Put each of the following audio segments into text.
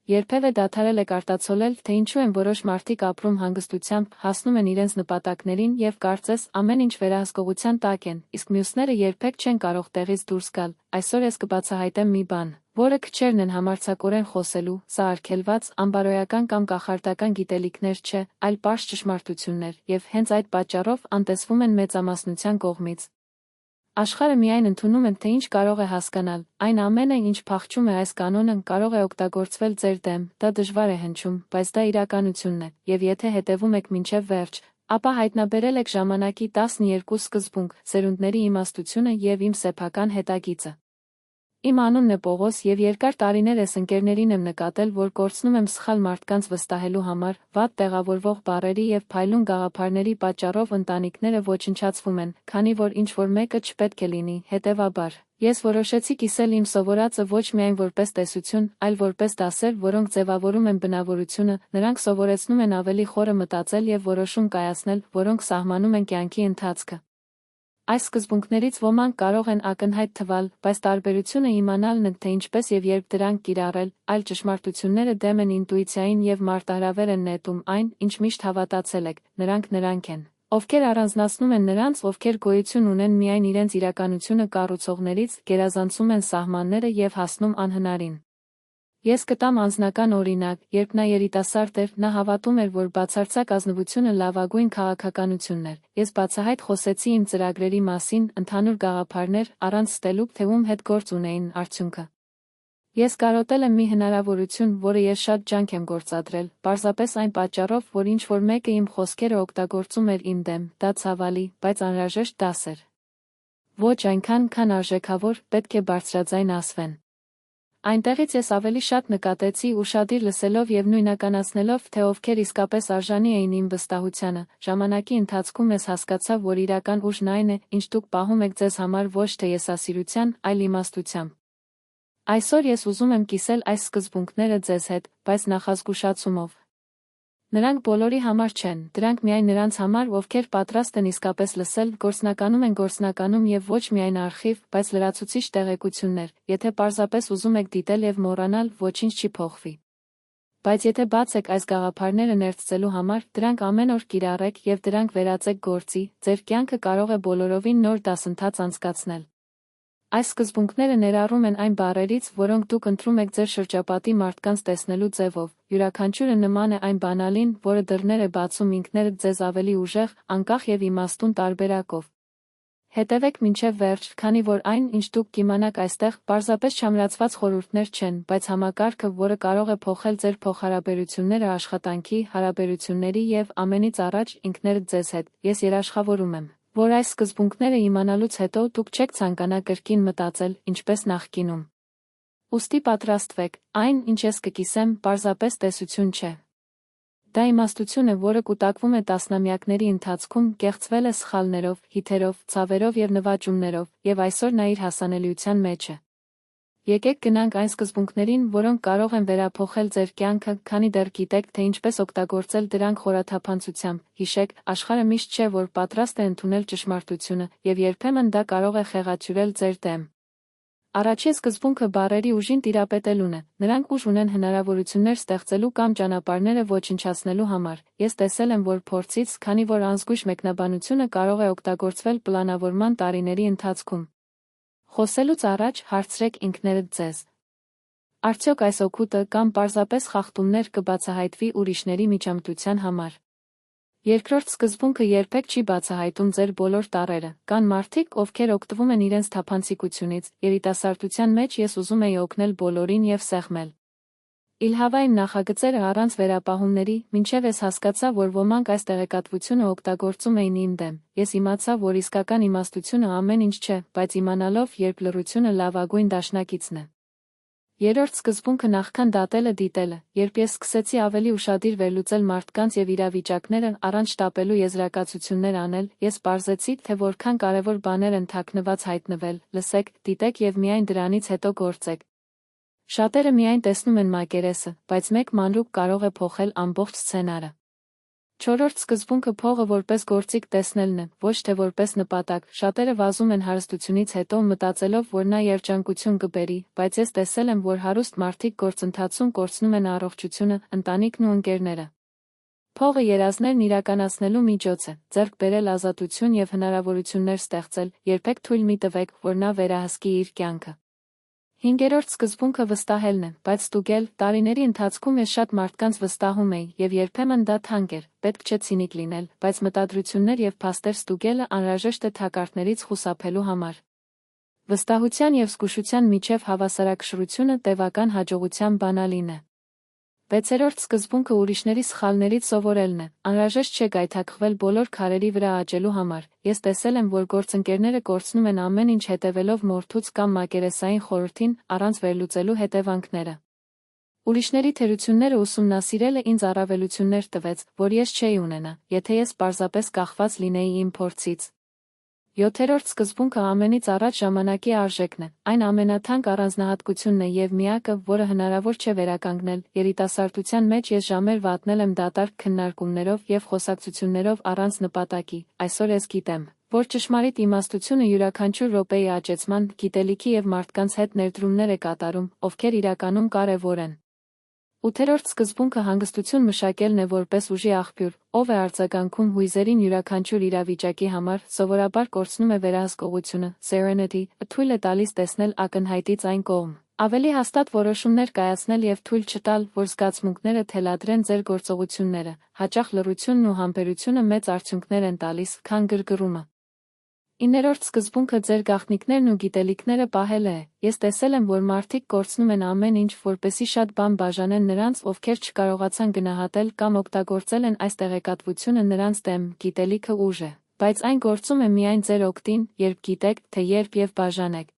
Երբևէ դադարել եք արտացոլել, թե ինչու են որոշ մարդիկ ապրում հանգստությամբ, հասնում են իրենց նպատակներին և կարծես ամեն ինչ վերահսկողության տակ են, իսկ մյուսները երբեք չեն կարող տեղից դուրս գալ։ Այսօր ես կբացահայտեմ մի բան, որը քչերն են համարձակորեն խոսելու, սա արգելված, անբարոյական կամ կախարդական գիտելիքներ չէ, այլ պարզ ճշմարտություններ, և հենց այդ պատճառով անտեսվում են մեծամասնության կողմից։ Աշխարհը միայն ընդունում է, թե ինչ կարող է հասկանալ, այն ամենը, ինչ փախչում է այս կանոնը, կարող է օգտագործվել ձեր դեմ, դա դժվար է հնչում, բայց դա իրականությունն է, և եթե հետևում եք մինչև վերջ, ապա հայտնաբերել եք ժամանակի 12 սկզբունք, սերունդների իմաստությունը և իմ սեփական հետագիծը։ Իմ անունն է Պողոս և երկար տարիներ ես ընկերներին եմ նկատել, որ կորցնում եմ սխալ մարդկանց վստահելու համար, վատ տեղավորվող բառերի և փայլուն գաղափարների պատճառով ընտանիքները ոչնչացվում են, քանի որ ինչ-որ մեկը չպետք է լինի, հետևաբար, ես որոշեցի կիսել իմ սովորածը ոչ միայն որպես տեսություն, այլ որպես դասեր, որոնք ձևավորում են բնավորությունը, նրանք սովորեցնում են ավելի խորը մտածել և որոշում կայացնել, որոնք սահմանում են կյանքի ընթացքը։ Այս սկզբունքներից ոմանք կարող են ակնհայտ թվալ, բայց տարբերությունը իմանալն է, թե ինչպես և երբ դրանք կիրառել, այլ ճշմարտությունները դեմ են ինտուիցիային և մարտահրավեր են նետում այն, ինչ միշտ հավատացել եք, նրանք են, ովքեր առանձնացնում են նրանց, ովքեր գոյություն ունեն միայն իրենց իրականությունը կառուցողներից, գերազանցում են սահմանները և հասնում անհնարին։ Ես կտամ անձնական օրինակ, երբ նա երիտասարդ էր, նա հավատում էր, որ բացարձակ ազնվությունը լավագույն քաղաքականությունն էր։ Ես բացահայտ խոսեցի իմ ծրագրերի մասին, ընդհանուր գաղափարներ, առանց ստելու, թե ում հետ գործ ունեին, արդյունքը։ Ես կարոտել եմ մի հնարավորություն, որը ես շատ ջանք եմ գործադրել, պարզապես այն պատճառով, որ ինչ-որ մեկը իմ խոսքերը օգտագործում էր իմ դեմ, դա ցավալի, բայց անհրաժեշտ դաս էր։ Ոչ այնքան, քան արժեքավոր, պետք է բարձրաձայն ասվեն։ Այնտեղից ես ավելի շատ նկատեցի, ուշադիր լսելով և նույնականացնելով, թե ովքեր իսկապես արժանի էին իմ վստահությանը, ժամանակի ընթացքում ես հասկացա, որ իրական ուժն այն է, ինչ դուք պահում եք ձեզ համար ոչ թե եսասիրության, այլ իմաստությամբ։ Այսօր ես ուզում եմ կիսել այս սկզբունքները ձեզ հետ, բայց նախազգուշացումով։ Նրանք բոլորի համար չեն, դրանք միայն նրանց համար, ովքեր պատրաստ են իսկապես լսել, գործնականում և ոչ միայն արխիվ, բայց լրացուցիչ տեղեկություններ, եթե պարզապես ուզում եք դիտել և մոռանալ, ոչինչ չի փոխվի։ Բայց եթե բաց եք այս գաղափարները ներծծելու համար, դրանք ամեն օր կիրառեք և դրանք վերածեք գործի, ձեր կյանքը կարող է բոլորովին նոր դասընթաց անցկացնել։ Այս սկզբունքները ներառում են այն բառերից, որոնք դուք ընտրում եք ձեր շրջապատի մարդկանց տեսնելու ձևով, յուրաքանչյուրը նման է այն բանալին, որը դռներ է բացում ինքներդ ձեզ ավելի ուժեղ, անկախ և իմաստուն տարբերակով։ Հետևեք մինչև վերջ, քանի որ այն, ինչ դուք կիմանաք այստեղ, պարզապես չամրացված խորհուրդներ չեն, բայց համակարգը, որը կարող է փոխել ձեր փոխհարաբերությունները աշխատանքի, հարաբերությունների և ամենից առաջ ինքներդ ձեզ հետ։ Ես երաշխավորում եմ, որ այս սկզբունքները իմանալուց հետո դուք չեք ցանկանա կրկին մտածել, ինչպես նախկինում։ Ուստի պատրաստվեք, այն, ինչ ես կկիսեմ, պարզապես տեսություն չէ։ Դա իմաստություն է, որը կուտակվում է տասնամյակների ընթացքում, կեղծվել է սխալներով, հիթերով, ցավերով և նվաճումներով, և այսօր նա իր հասանելիության մեջ է։ Եկեք գնանք այն սկզբունքներին, որոնք կարող են վերափոխել ձեր կյանքը, քանի դեռ գիտեք, թե ինչպես օգտագործել դրանք խորաթափանցությամբ։ Հիշեք, աշխարհը միշտ չէ, որ պատրաստ է ընդունել ճշմարտությունը, և երբեմն դա կարող է խեղաթյուրել ձեր դեմ։ Առաջին սկզբունքը բառերի ուժին տիրապետելուն է։ Նրանք ուժ ունեն հնարավորություններ ստեղծելու կամ ճանապարհները ոչնչացնելու համար։ Ես տեսել եմ, որ փորձից, քանի որ անզգույշ մեկնաբանությունը կարող է օգտագործվել պլանավորման տարիների ընթացքում։ Խոսելուց առաջ հարցրեք ինքներդ ձեզ. արդյոք այս օգուտը կամ պարզապես խախտումներ կբացահայտվի ուրիշների միջամտության համար։ Երկրորդ սկզբունքը երբեք չի բացահայտում ձեր բոլոր տառերը։ Կան մարդիկ, ովքեր օգտվում են իրենց թափանցիկությունից, երիտասարդության մեջ ես ուզում էի օգնել բոլորին և սեղմել Իլհավային նախագծերը առանց վերապահումների, մինչև ես հասկացա, որ ոմանք այս տեղեկատվությունը օգտագործում էին իմ դեմ։ Ես իմացա, որ իսկական իմաստությունը ամեն ինչ չէ, բայց իմանալով, երբ լռությունը լավագույն դաշնակիցն է։ Երրորդ սկզբունքը նախքան դատելը դիտելը, երբ ես սկսեցի ավելի ուշադիր վերլուծել մարդկանց և իրավիճակները, առանց շտապելու եզրակացություններ անել, ես պարզեցի, թե որքան կարևոր բաներ են թաքնված հայտնվել, լսեք, դիտեք և միայն դրանից հետո գործեք։ Շատերը միայն տեսնում են մակերեսը, բայց մեկ մանրուք կարող է փոխել ամբողջ սցենարը։ Չորրորդ սկզբունքը փողը որպես գործիք տեսնելն է, ոչ թե որպես նպատակ։ Շատերը վազում են հարստությունից հետո մտածելով, որ նա երջանկություն կբերի, բայց ես տեսել եմ, որ հարուստ մարդիկ գործընթացում կորցնում են առողջությունը, ընտանիքն ու ընկերները։ Փողը երազներն իրականացնելու միջոց է, ձեռք բերել ազատություն և հնարավորություններ ստեղծել, երբեք թույլ մի տվեք, որ նա վերահսկի իր կյանքը։ Հինգերորդ սկզբունքը վստահելն է, բայց ստուգել, տարիների ընթացքում ես շատ մարդկանց վստահում էի, և երբեմն դա թանկ էր, պետք չէ ցինիկ լինել, բայց մտադրություններ և փաստեր ստուգելը անհրաժեշտ է թակարդներից խուսափելու համար։ Վստահության և զգուշության միջև հավասարակշռությունը տևական հաջողության բանալին է։ 6-րդ սկզբունքը ուրիշների սխալներից սովորելն է, անհրաժեշտ չէ գայթակղվել բոլոր քարերի վրա աճելու համար։ Ես տեսել եմ, որ գործընկերները կորցնում են ամեն ինչ հետևելով մորթուց կամ մակերեսային խորհրդին, առանց վերլուծելու հետևանքները։ Ուրիշների թերությունները ուսումնասիրելը ինձ առավելություններ տվեց, որ ես չէի ունենա, եթե ես պարզապես կախված լինեի իմ փորձից։ 7-րդ սկզբունքը ամենից առաջ ժամանակի արժեքն է, այն ամենաթանկ առանձնահատկությունն է և միակը, որը հնարավոր չէ վերականգնել։ Երիտասարդության մեջ ես ժամեր վատնել եմ դատարկ քննարկումներով և խոսակցություններով առանց նպատակի, այսօր ես գիտեմ, որ ճշմարիտ իմաստությունը յուրաքանչյուր րոպեի աճեցման, գիտելիքի և մարդկանց հետ ներդրումներ է կատարում, ովքեր իրականում կարևոր են։ 8-րդ սկզբունքը հանգստություն մշակելն է որպես ուժի աղբյուր, ով է արձագանքում հույզերին յուրաքանչյուր իրավիճակի համար, սովորաբար կորցնում է վերահսկողությունը, serenity, թույլ է տալիս տեսնել ակնհայտից այն կողմ, ավելի հաստատ որոշումներ կայացնել և թույլ չտալ, որ զգացմունքները թելադրեն ձեր գործողությունները, հաճախ լռությունն ու համբերությունը մեծ արդյունքներ են տալիս, քան գրգռումը։ 9-րդ սկզբունքը ձեր գաղտնիքներն ու գիտելիքները պահելը է։ Ես տեսել եմ, որ մարդիկ կորցնում են ամեն ինչ, որպեսզի շատ բան բաժանեն նրանց, ովքեր չկարողացան գնահատել կամ օգտագործել են այս տեղեկատվությունը նրանց դեմ, գիտելիքը ուժ է, բայց այն գործում է միայն ձեր օգտին, երբ գիտեք, թե երբ և բաժանեք։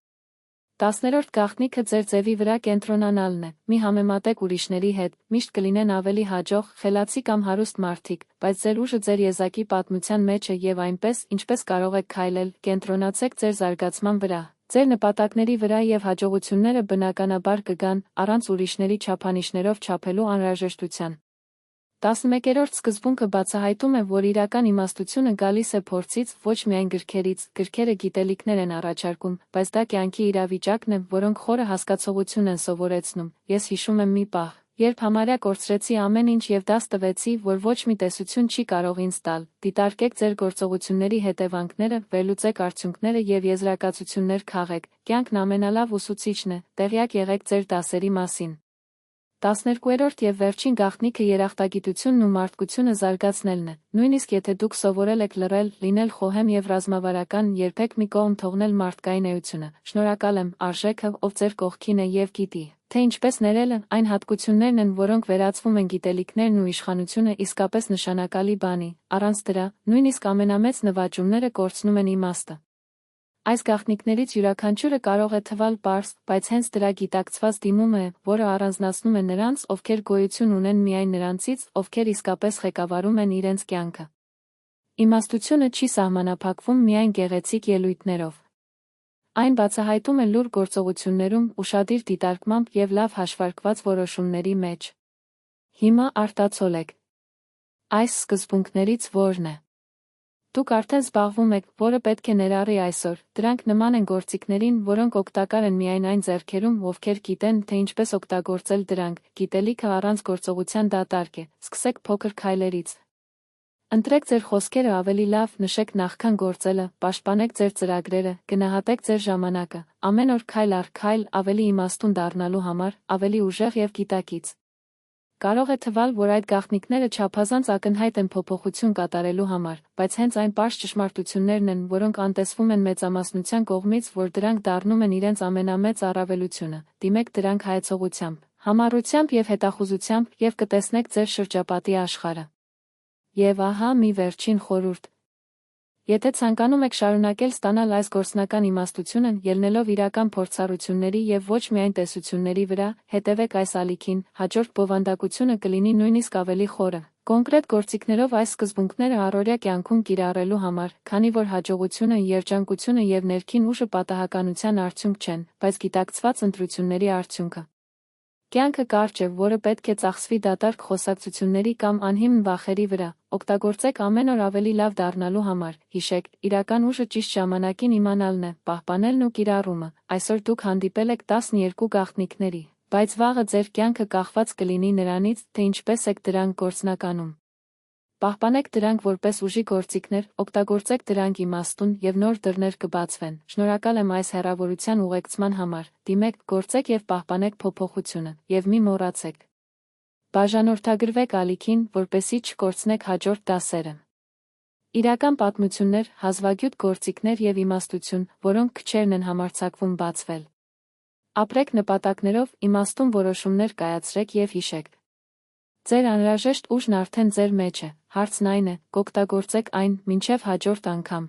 10-րդ գաղտնիքը ձեր ձևի վրա կենտրոնանալն է, մի համեմատեք ուրիշների հետ, միշտ կլինեն ավելի հաջող, խելացի կամ հարուստ մարդիկ, բայց ձեր ուժը ձեր եզակի պատմության մեջ է և այնպես, ինչպես կարող եք քայլել, կենտրոնացեք ձեր զարգացման վրա, ձեր նպատակների վրա և հաջողությունները բնականաբար կգան, առանց ուրիշների չափանիշներով չափելու անհրաժեշտության։ 11-րդ սկզբունքը բացահայտում է, որ իրական իմաստությունը գալիս է փորձից, ոչ միայն գրքերից, գրքերը գիտելիքներ են առաջարկում, բայց դա կյանքի իրավիճակն է, որոնք խորը հասկացողություն են սովորեցնում։ Ես հիշում եմ մի պահ, երբ համարյա կորցրեցի ամեն ինչ և դաս տվեցի, որ ոչ մի տեսություն չի կարող ինձ տալ։ Դիտարկեք ձեր գործողությունների հետևանքները, վերլուծեք արդյունքները և եզրակացություններ քաղեք։ Կյանքն ամենալավ ուսուցիչն է, տեղյակ եղեք ձեր դասերի մասին։ 12-րդ և վերջին գաղտնիքը երախտագիտությունն ու մարդկությունը զարգացնելն է։ Նույնիսկ եթե դուք սովորել եք լռել, լինել խոհեմ և ռազմավարական, երբեք մի կողմ թողնել մարդկային էությունը։ Շնորհակալ եմ, արժեքը, ով ձեր կողքին է և գիտի, թե ինչպես ներելը, այն հատկություններն են, որոնք վերածվում են գիտելիքներն ու իշխանությունը իսկապես նշանակալի բանի։ Առանց դրա, նույնիսկ ամենամեծ նվաճումները կորցնում են իմաստը։ Այս գաղտնիքներից յուրաքանչյուրը կարող է թվալ պարզ, բայց հենց դրա գիտակցված դիմումը է, որը առանձնացնում է նրանց, ովքեր գոյություն ունեն միայն նրանցից, ովքեր իսկապես ղեկավարում են իրենց կյանքը։ Իմաստությունը չի սահմանափակվում միայն գեղեցիկ ելույթներով։ Այն բացահայտում է լուր գործողություններում, ուշադիր դիտարկմամբ և լավ հաշվարկված որոշումների մեջ։ Հիմա արտացոլեք։ Այս սկզբունքներից որն է։ Դուք արդեն զբաղվում եք, որը պետք է ներառի այսօր, դրանք նման են գործիքներին, որոնք օգտակար են միայն այն ձեռքերում, ովքեր գիտեն, թե ինչպես օգտագործել դրանք, գիտելիքը առանց գործողության դատարկ է, սկսեք փոքր քայլերից։ Ընտրեք ձեր խոսքերը ավելի լավ, նշեք նախքան գործելը, պաշտպանեք ձեր ծրագրերը, գնահատեք ձեր ժամանակը, ամեն օր քայլ առ քայլ, ավելի իմաստուն դառնալու համար, ավելի ուժեղ և գիտակից։ Կարող է թվալ, որ այդ գաղտնիքները չափազանց ակնհայտ են փոփոխություն կատարելու համար, բայց հենց այն պարզ ճշմարտություններն են, որոնք անտեսվում են մեծամասնության կողմից, որ դրանք դառնում են իրենց ամենամեծ առավելությունը։ Դիմեք դրանք հայեցողությամբ, համառությամբ և հետախուզությամբ և կտեսնեք ձեր շրջապատի աշխարհը։ Եվ ահա մի վերջին խորհուրդ։ Եթե ցանկանում եք շարունակել ստանալ այս գործնական իմաստությունը, ելնելով իրական փորձառությունների և ոչ միայն տեսությունների վրա, հետևեք այս ալիքին, հաջորդ բովանդակությունը կլինի նույնիսկ ավելի խորը։ Կոնկրետ գործիքներով այս սկզբունքները առօրյա կյանքում կիրառելու համար, քանի որ հաջողությունը, երջանկությունը և ներքին ուժը պատահականության արդյունք չեն, բայց գիտակցված ընտրությունների արդյունքը։ Կյանքը կարճ է, որը պետք է ծախսվի դատարկ խոսակցությունների կամ անհիմն վախերի վրա, օգտագործեք ամեն օր ավելի լավ դառնալու համար, հիշեք, իրական ուժը ճիշտ ժամանակին իմանալն է, պահպանելն ու կիրառումը, այսօր դուք հանդիպել եք 12 գաղտնիքների, բայց վաղը ձեր կյանքը կախված կլինի նրանից, թե ինչպես եք դրանք գործնականում։ Պահպանեք դրանք որպես ուժի գործիքներ, օգտագործեք դրանք իմաստուն և նոր դռներ կբացվեն։ Շնորհակալ եմ այս հեռավորության ուղեկցման համար, դիմեք, գործեք և պահպանեք փոփոխությունը, և մի մոռացեք բաժանորդագրվեք ալիքին, որպեսզի չկորցնեք հաջորդ դասերը։ Իրական պատմություններ, հազվագյուտ գործիքներ և իմաստություն, որոնք քչերն են համարձակվում բացվել։ Ապրեք նպատակներով, իմաստուն որոշումներ կայացրեք և հիշեք։ Ձեր անհրաժեշտ ուժն արդեն ձեր մեջ է, հարցն այն է, կօգտագործեք այն, մինչև հաջորդ անգամ։